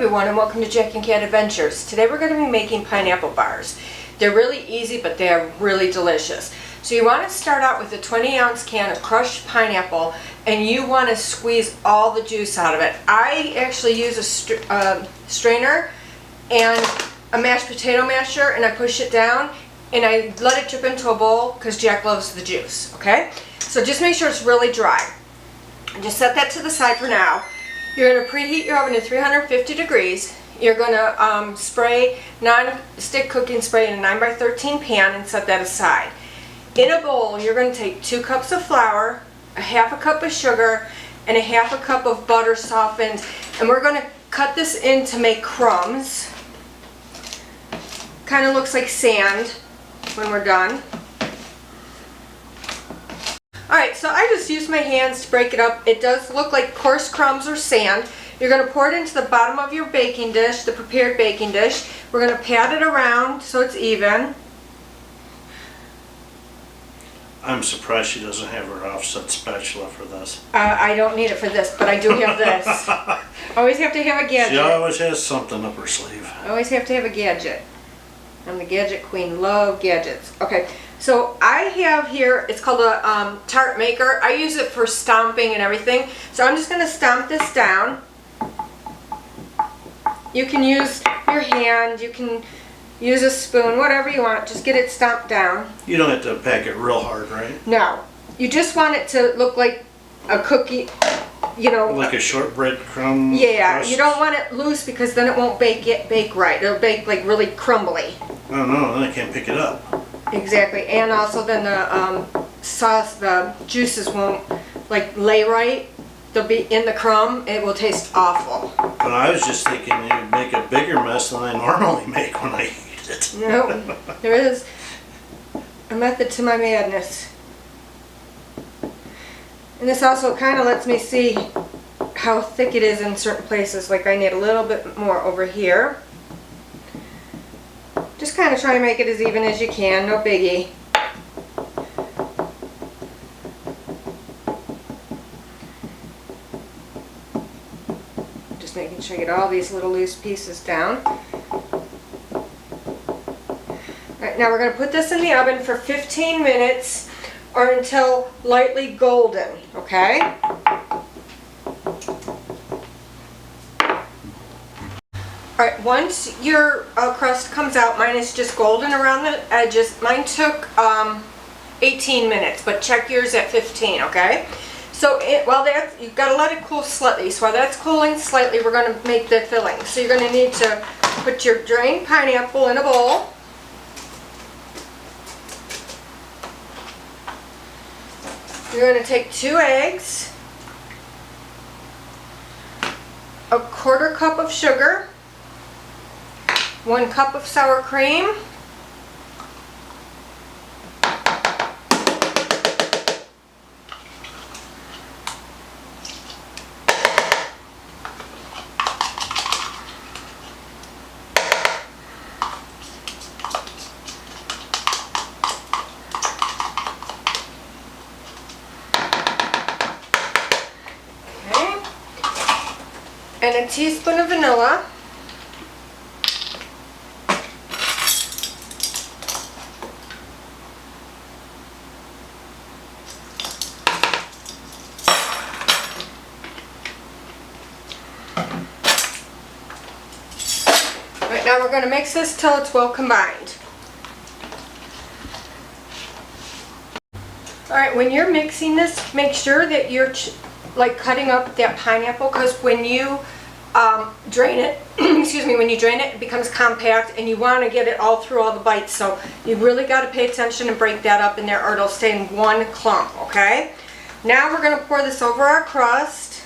everyone, and welcome to Jack and Cat Adventures. Today we're going to be making pineapple bars. They're really easy, but they are really delicious. So you want to start out with a 20-ounce can of crushed pineapple, and you want to squeeze all the juice out of it. I actually use a strainer and a mashed potato masher, and I push it down and I let it drip into a bowl because Jack loves the juice. Okay, so just make sure it's really dry. Just set that to the side for now. You're going to preheat your oven to 350 degrees. You're going to spray non-stick cooking spray in a 9x13 pan and set that aside. In a bowl, you're going to take 2 cups of flour, a half a cup of sugar, and a half a cup of butter softened, and we're going to cut this in to make crumbs. Kind of looks like sand when we're done. Alright, so I just use my hands to break it up. It does look like coarse crumbs or sand. You're going to pour it into the bottom of your baking dish, the prepared baking dish. We're going to pat it around so it's even. I'm surprised she doesn't have her offset spatula for this. I don't need it for this, but I do have this. Always have to have a gadget. She always has something up her sleeve. I always have to have a gadget. I'm the gadget queen. Love gadgets. Okay, so I have here, it's called a tart maker. I use it for stomping and everything. So I'm just going to stomp this down. You can use your hand, you can use a spoon, whatever you want. Just get it stomped down. You don't have to pack it real hard, right? No. You just want it to look like a cookie, you know. Like a shortbread crumb Yeah, crust? you don't want it loose because then it won't bake right. It'll bake like really crumbly. Oh no, then I can't pick it up. Exactly, and also then the sauce, the juices won't like lay right. They'll be in the crumb. It will taste awful. But I was just thinking it would make a bigger mess than I normally make when I eat it. No, there is a method to my madness. And this also kind of lets me see how thick it is in certain places. Like I need a little bit more over here. Just kind of try to make it as even as you can, no biggie. Just making sure I get all these little loose pieces down. Alright, now we're going to put this in the oven for 15 minutes or until lightly golden, okay? Alright, once your crust comes out, mine is just golden around the edges. Mine took 18 minutes, but check yours at 15, okay? So while that's, you've got to let it cool slightly. So while that's cooling slightly, we're going to make the filling. So you're going to need to put your drained pineapple in a bowl. You're going to take 2 eggs, a 1/4 cup of sugar, 1 cup of sour cream, and a teaspoon of vanilla. Right, now we're going to mix this till it's well combined. Alright, when you're mixing this, make sure that you're like cutting up that pineapple, because when you drain it, excuse me, when you drain it, it becomes compact and you want to get it all through all the bites. So you really got to pay attention and break that up in there or it'll stay in one clump, okay? Now we're going to pour this over our crust.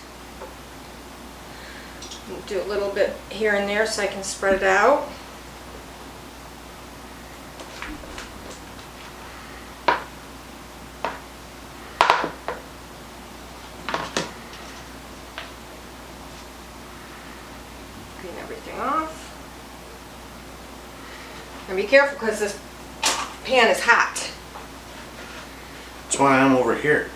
Do a little bit here and there so I can spread it out. Clean everything off. And be careful because this pan is hot. That's why I'm over here.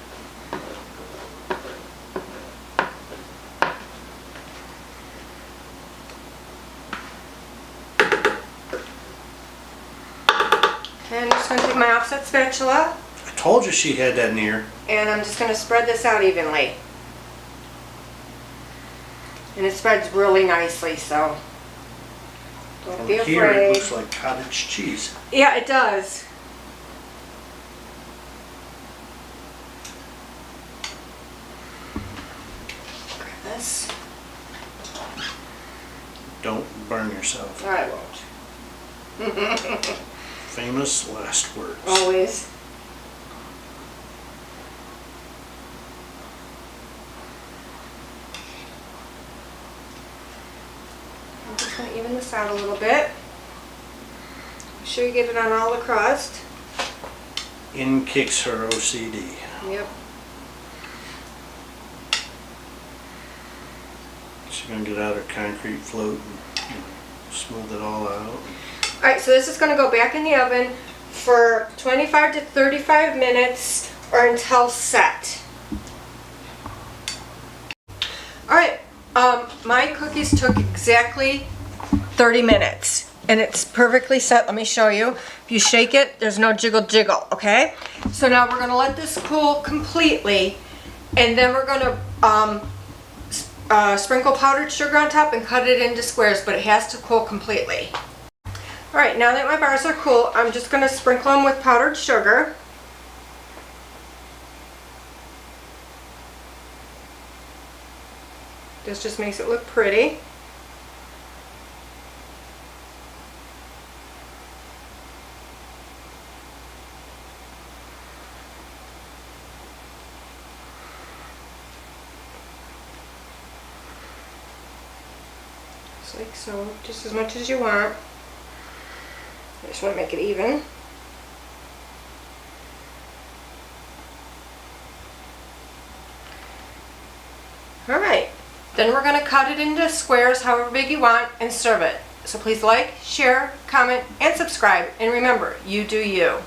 And I'm just going to take my offset spatula, I told you she had that near. and I'm just going to spread this out evenly. And it spreads really nicely, so don't From be here it afraid. looks like cottage cheese. Yeah, it does. Grab this. Don't burn yourself. I won't. Famous last words. Always. I'm just going to even this out a little bit. Make sure you get it on all the crust. In kicks her OCD. Yep. She's gonna get out her concrete float and smooth it all out. Alright, so this is going to go back in the oven for 25 to 35 minutes or until set. Alright, my cookies took exactly 30 minutes and it's perfectly set. Let me show you. If you shake it, there's no jiggle jiggle, okay? So now we're going to let this cool completely, and then we're going to sprinkle powdered sugar on top and cut it into squares, but it has to cool completely. Alright, now that my bars are cool, I'm just going to sprinkle them with powdered sugar. This just makes it look pretty. Just like so, just as much as you want. I just want to make it even. Alright, then we're going to cut it into squares however big you want and serve it. So please like, share, comment, and subscribe. And remember, you do you.